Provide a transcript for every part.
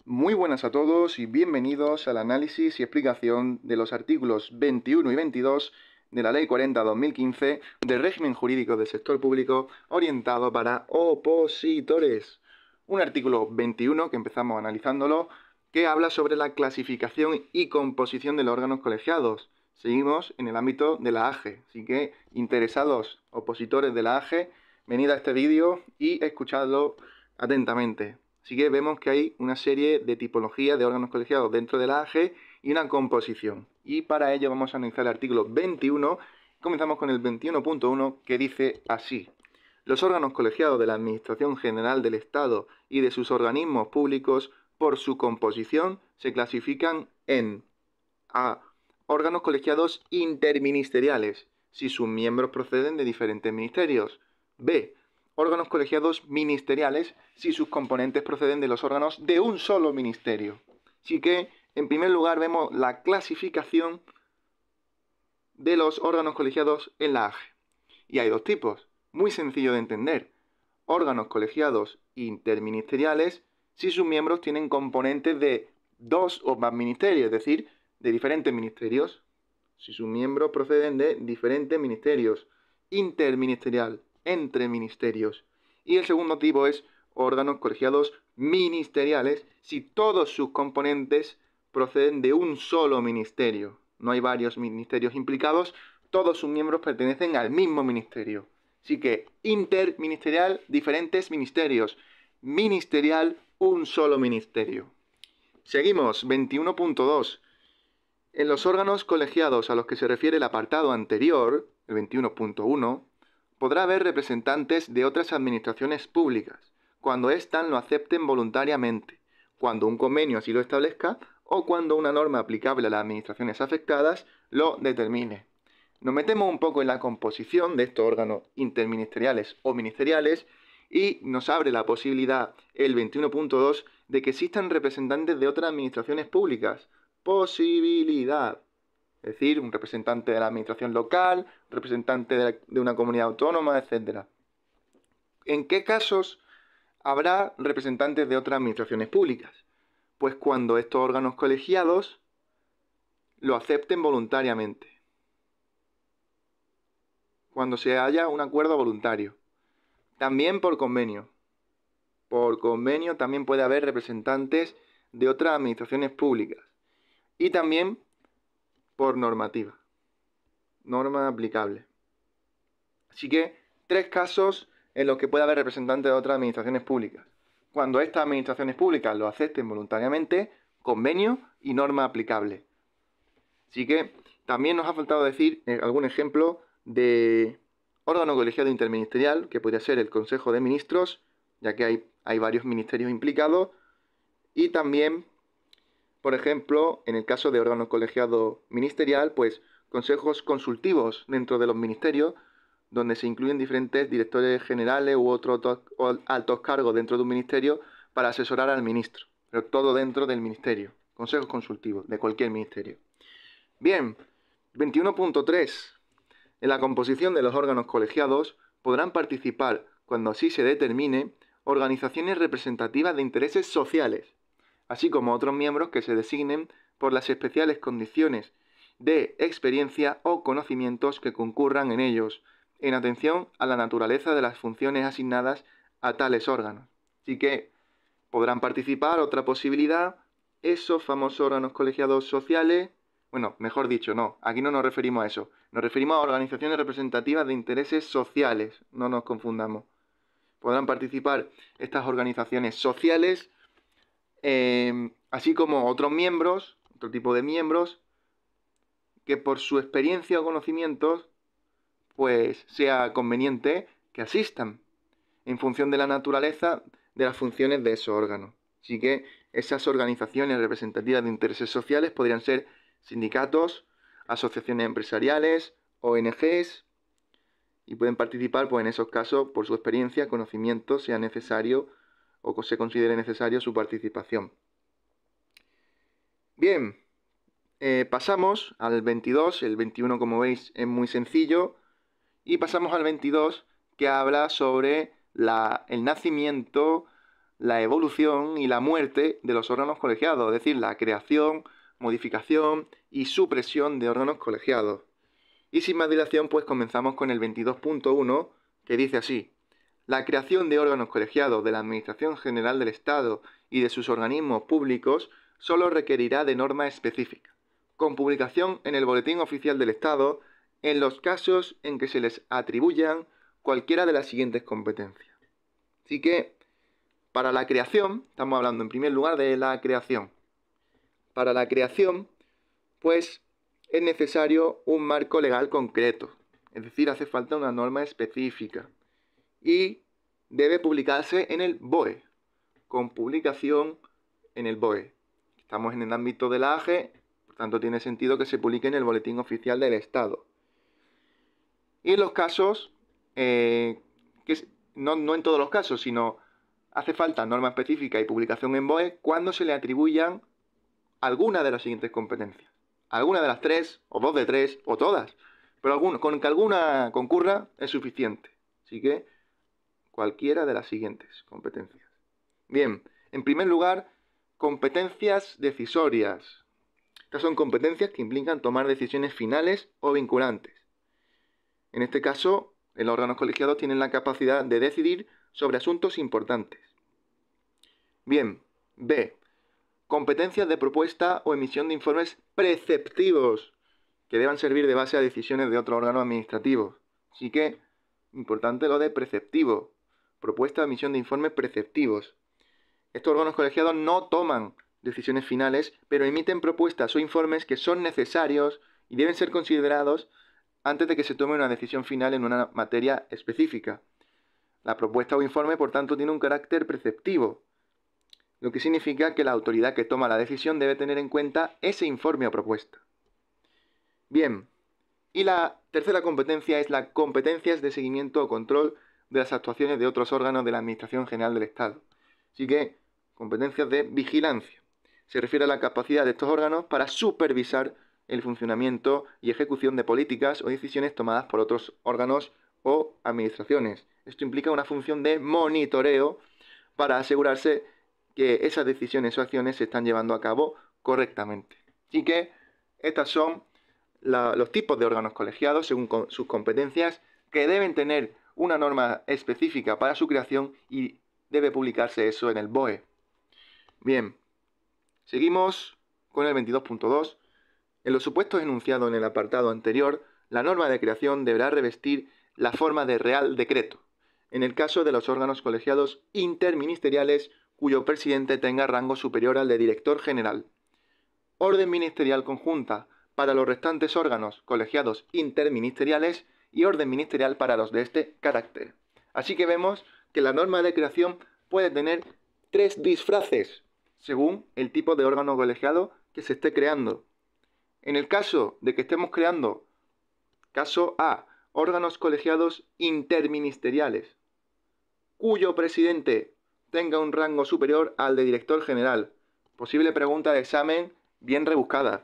Muy buenas a todos y bienvenidos al análisis y explicación de los artículos 21 y 22 de la Ley 40/2015 del régimen jurídico del sector público orientado para opositores. Un artículo 21 que empezamos analizándolo que habla sobre la clasificación y composición de los órganos colegiados. Seguimos en el ámbito de la AGE, así que interesados opositores de la AGE, venid a este vídeo y escuchadlo atentamente. Así que vemos que hay una serie de tipologías de órganos colegiados dentro de la AGE y una composición. Y para ello vamos a analizar el artículo 21. Comenzamos con el 21.1 que dice así. Los órganos colegiados de la Administración General del Estado y de sus organismos públicos, por su composición, se clasifican en A. Órganos colegiados interministeriales, si sus miembros proceden de diferentes ministerios. B. Órganos colegiados ministeriales, si sus componentes proceden de los órganos de un solo ministerio. Así que, en primer lugar, vemos la clasificación de los órganos colegiados en la AGE. Y hay dos tipos, muy sencillo de entender. Órganos colegiados interministeriales, si sus miembros tienen componentes de dos o más ministerios, es decir, de diferentes ministerios. Si sus miembros proceden de diferentes ministerios. Interministerial, entre ministerios. Y el segundo tipo es órganos colegiados ministeriales, si todos sus componentes proceden de un solo ministerio. No hay varios ministerios implicados, todos sus miembros pertenecen al mismo ministerio. Así que interministerial, diferentes ministerios. Ministerial, un solo ministerio. Seguimos, 21.2. En los órganos colegiados a los que se refiere el apartado anterior, el 21.1, podrá haber representantes de otras administraciones públicas, cuando éstas lo acepten voluntariamente, cuando un convenio así lo establezca o cuando una norma aplicable a las administraciones afectadas lo determine. Nos metemos un poco en la composición de estos órganos interministeriales o ministeriales y nos abre la posibilidad, el 21.2, de que existan representantes de otras administraciones públicas. Posibilidad. Es decir, un representante de la administración local, representante de una comunidad autónoma, etc. ¿En qué casos habrá representantes de otras administraciones públicas? Pues cuando estos órganos colegiados lo acepten voluntariamente. Cuando se haya un acuerdo voluntario. También por convenio. Por convenio también puede haber representantes de otras administraciones públicas. Y también por normativa. Norma aplicable. Así que, 3 casos en los que puede haber representantes de otras administraciones públicas. Cuando estas administraciones públicas lo acepten voluntariamente, convenio y norma aplicable. Así que, también nos ha faltado decir algún ejemplo de órgano colegiado interministerial, que podría ser el Consejo de Ministros, ya que hay varios ministerios implicados, y también, por ejemplo, en el caso de órgano colegiado ministerial, pues consejos consultivos dentro de los ministerios, donde se incluyen diferentes directores generales u otros altos cargos dentro de un ministerio para asesorar al ministro, pero todo dentro del ministerio, consejos consultivos de cualquier ministerio. Bien, 21.3. En la composición de los órganos colegiados podrán participar, cuando así se determine, organizaciones representativas de intereses sociales, así como otros miembros que se designen por las especiales condiciones de experiencia o conocimientos que concurran en ellos, en atención a la naturaleza de las funciones asignadas a tales órganos. Así que podrán participar, otra posibilidad, esos famosos órganos colegiados sociales. Bueno, mejor dicho, no, aquí no nos referimos a eso. Nos referimos a organizaciones representativas de intereses sociales, no nos confundamos. Podrán participar estas organizaciones sociales, así como otros miembros, otro tipo de miembros, que por su experiencia o conocimientos, pues sea conveniente que asistan, en función de la naturaleza de las funciones de esos órganos. Así que esas organizaciones representativas de intereses sociales podrían ser sindicatos, asociaciones empresariales, ONGs, y pueden participar, pues en esos casos, por su experiencia, conocimiento, sea necesario o se considere necesario su participación. Bien, pasamos al 22, el 21 como veis es muy sencillo, y pasamos al 22 que habla sobre el nacimiento la evolución y la muerte de los órganos colegiados, es decir, la creación, modificación y supresión de órganos colegiados. Y sin más dilación, pues comenzamos con el 22.1, que dice así: la creación de órganos colegiados de la Administración General del Estado y de sus organismos públicos solo requerirá de norma específica, con publicación en el Boletín Oficial del Estado en los casos en que se les atribuyan cualquiera de las siguientes competencias. Así que, para la creación, estamos hablando en primer lugar de la creación. Para la creación, pues, es necesario un marco legal concreto, es decir, hace falta una norma específica y debe publicarse en el BOE, con publicación en el BOE. Estamos en el ámbito de la AGE, por tanto tiene sentido que se publique en el Boletín Oficial del Estado. Y en los casos, no en todos los casos, sino hace falta norma específica y publicación en BOE cuando se le atribuyan alguna de las siguientes competencias. Alguna de las 3, o 2 de 3, o todas. Pero con que alguna concurra es suficiente. Así que cualquiera de las siguientes competencias. Bien, en primer lugar, competencias decisorias. Estas son competencias que implican tomar decisiones finales o vinculantes. En este caso, los órganos colegiados tienen la capacidad de decidir sobre asuntos importantes. Bien, B. Competencias de propuesta o emisión de informes preceptivos que deban servir de base a decisiones de otro órgano administrativo. Así que, importante lo de preceptivo. Propuesta o emisión de informes preceptivos. Estos órganos colegiados no toman decisiones finales, pero emiten propuestas o informes que son necesarios y deben ser considerados antes de que se tome una decisión final en una materia específica. La propuesta o informe, por tanto, tiene un carácter preceptivo, lo que significa que la autoridad que toma la decisión debe tener en cuenta ese informe o propuesta. Bien, y la tercera competencia es la competencias de seguimiento o control de las actuaciones de otros órganos de la Administración General del Estado. Así que, competencias de vigilancia. Se refiere a la capacidad de estos órganos para supervisar el funcionamiento y ejecución de políticas o decisiones tomadas por otros órganos o administraciones. Esto implica una función de monitoreo para asegurarse que esas decisiones o acciones se están llevando a cabo correctamente. Así que estos son los tipos de órganos colegiados según sus competencias, que deben tener una norma específica para su creación y debe publicarse eso en el BOE. Bien, seguimos con el 22.2. En los supuestos enunciados en el apartado anterior, la norma de creación deberá revestir la forma de Real Decreto, en el caso de los órganos colegiados interministeriales cuyo presidente tenga rango superior al de director general. Orden ministerial conjunta para los restantes órganos colegiados interministeriales y orden ministerial para los de este carácter. Así que vemos que la norma de creación puede tener 3 disfraces, según el tipo de órgano colegiado que se esté creando. En el caso de que estemos creando, caso A, órganos colegiados interministeriales, cuyo presidente tenga un rango superior al de director general. Posible pregunta de examen bien rebuscada.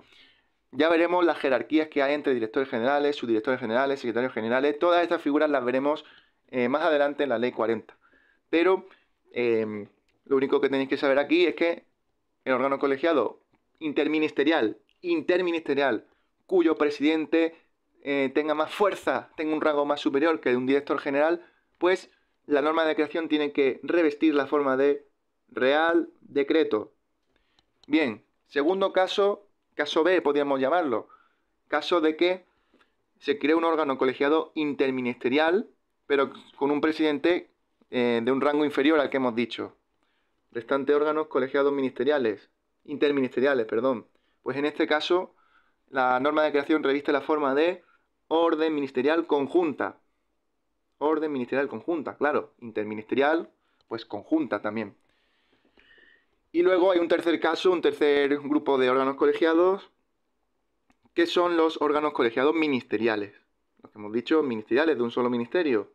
Ya veremos las jerarquías que hay entre directores generales, subdirectores generales, secretarios generales. Todas estas figuras las veremos más adelante en la Ley 40. Pero lo único que tenéis que saber aquí es que el órgano colegiado interministerial, cuyo presidente tenga más fuerza, tenga un rango más superior que el de un director general, pues la norma de creación tiene que revestir la forma de Real Decreto. Bien, segundo caso, caso B podríamos llamarlo, caso de que se cree un órgano colegiado interministerial, pero con un presidente de un rango inferior al que hemos dicho. Restantes órganos colegiados interministeriales, pues en este caso la norma de creación reviste la forma de orden ministerial conjunta. Orden ministerial conjunta, claro, interministerial, pues conjunta también. Y luego hay un tercer caso, un tercer grupo de órganos colegiados, que son los órganos colegiados ministeriales. Los que hemos dicho, ministeriales de un solo ministerio,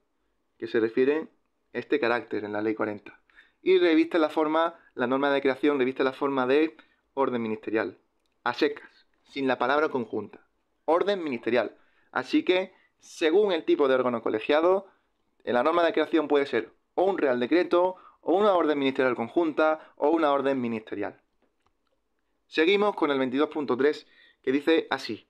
que se refieren a este carácter en la Ley 40. Y reviste la norma de creación reviste la forma de orden ministerial, a secas, sin la palabra conjunta. Orden ministerial. Así que, según el tipo de órgano colegiado, la norma de creación puede ser o un Real Decreto, o una orden ministerial conjunta o una orden ministerial. Seguimos con el 22.3 que dice así: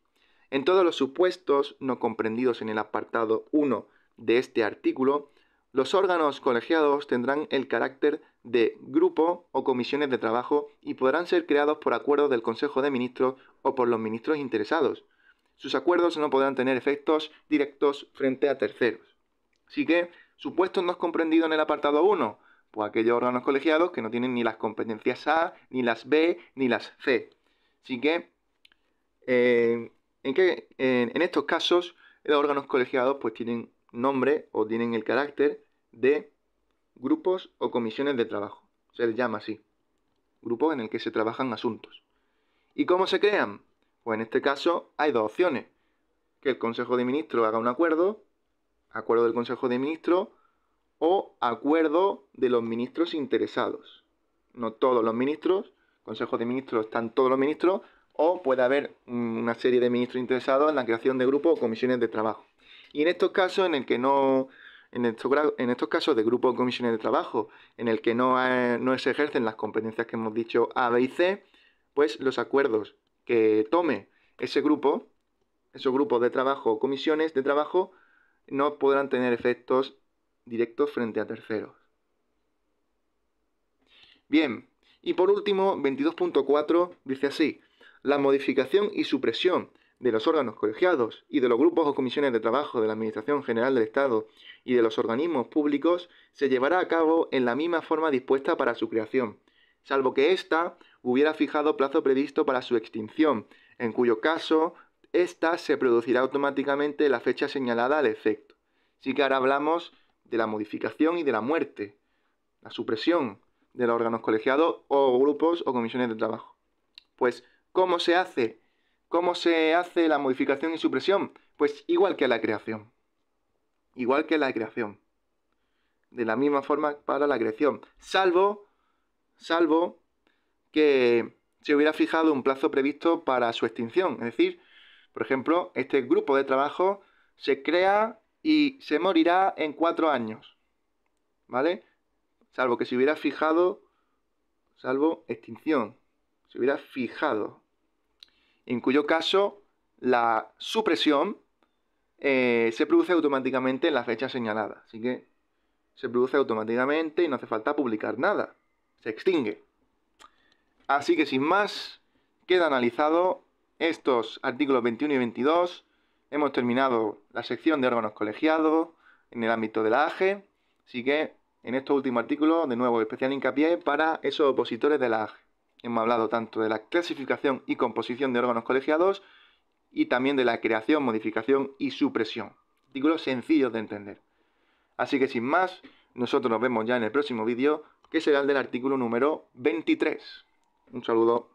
en todos los supuestos no comprendidos en el apartado 1 de este artículo, los órganos colegiados tendrán el carácter de grupo o comisiones de trabajo y podrán ser creados por acuerdo del Consejo de Ministros o por los ministros interesados. Sus acuerdos no podrán tener efectos directos frente a terceros. Así que, supuestos no comprendidos en el apartado 1, pues aquellos órganos colegiados que no tienen ni las competencias A, ni las B, ni las C. Así que, en estos casos, los órganos colegiados pues tienen nombre o tienen el carácter de grupos o comisiones de trabajo. Se les llama así. Grupos en el que se trabajan asuntos. ¿Y cómo se crean? Pues en este caso hay dos opciones. Que el Consejo de Ministros haga un acuerdo del Consejo de Ministros o acuerdo de los ministros interesados. No todos los ministros, Consejo de Ministros están todos los ministros, o puede haber una serie de ministros interesados en la creación de grupos o comisiones de trabajo. Y en estos casos en estos casos de grupos o comisiones de trabajo, en el que no se ejercen las competencias que hemos dicho A, B y C, pues los acuerdos que tome esos grupos de trabajo o comisiones de trabajo no podrán tener efectos directos frente a terceros. Bien, y por último, 22.4 dice así: la modificación y supresión de los órganos colegiados y de los grupos o comisiones de trabajo de la Administración General del Estado y de los organismos públicos se llevará a cabo en la misma forma dispuesta para su creación, salvo que ésta hubiera fijado plazo previsto para su extinción, en cuyo caso ésta se producirá automáticamente la fecha señalada al efecto. Así que ahora hablamos de la modificación y de la muerte, la supresión de los órganos colegiados o grupos o comisiones de trabajo. Pues, ¿cómo se hace? ¿Cómo se hace la modificación y supresión? Pues igual que la creación. Igual que la creación. De la misma forma para la creación. Salvo que se hubiera fijado un plazo previsto para su extinción. Es decir, por ejemplo, este grupo de trabajo se crea y se morirá en 4 años. ¿Vale? Salvo que se hubiera fijado, salvo extinción. Se hubiera fijado. En cuyo caso, la supresión se produce automáticamente en la fecha señalada. Así que se produce automáticamente y no hace falta publicar nada. Se extingue. Así que sin más, queda analizado estos artículos 21 y 22. Hemos terminado la sección de órganos colegiados en el ámbito de la AGE. Así que en estos últimos artículos, de nuevo, especial hincapié para esos opositores de la AGE. Hemos hablado tanto de la clasificación y composición de órganos colegiados y también de la creación, modificación y supresión. Artículos sencillos de entender. Así que sin más, nosotros nos vemos ya en el próximo vídeo, que será el del artículo número 23. Un saludo.